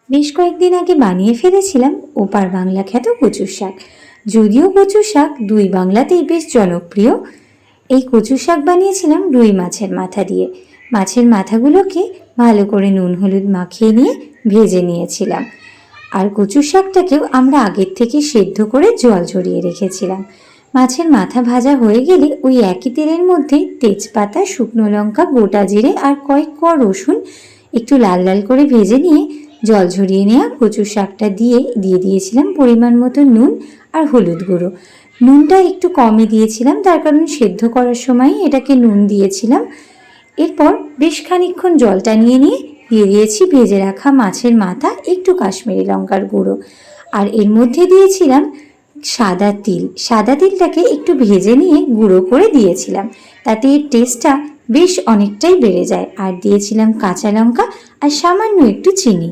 বেশ কয়েকদিন আগে বানিয়ে ফেলেছিলাম ওপার বাংলা খ্যাত কচুর শাক। যদিও কচুর শাক দুই বাংলাতেই বেশ জনপ্রিয়। এই কচুর শাক বানিয়েছিলাম রুই মাছের মাথা দিয়ে। মাছের মাথাগুলোকে ভালো করে নুন হলুদ মাখিয়ে নিয়ে ভেজে নিয়েছিলাম। আর কচুর শাকটাকেও আমরা আগের থেকে সেদ্ধ করে জল ঝরিয়ে রেখেছিলাম। মাছের মাথা ভাজা হয়ে গেলে ওই একই তেলের মধ্যে তেজপাতা, শুকনো লঙ্কা, গোটা জিরে আর কয়েক কোয়া রসুন একটু লাল লাল করে ভেজে নিয়ে জল ঝরিয়ে নেওয়া কচুর শাকটা দিয়ে দিয়েছিলাম পরিমাণ মতো নুন আর হলুদ গুঁড়ো। নুনটা একটু কমই দিয়েছিলাম, তার কারণ সেদ্ধ করার সময় এটাকে নুন দিয়েছিলাম। এরপর বেশ খানিকক্ষণ জলটা নিয়ে দিয়ে দিয়েছি ভেজে রাখা মাছের মাথা, একটু কাশ্মীরি লঙ্কার গুঁড়ো, আর এর মধ্যে দিয়েছিলাম সাদা তিল। সাদা তিলটাকে একটু ভেজে নিয়ে গুঁড়ো করে দিয়েছিলাম, তাতে এর টেস্টটা বেশ অনেকটাই বেড়ে যায়। আর দিয়েছিলাম কাঁচা লঙ্কা আর সামান্য একটু চিনি।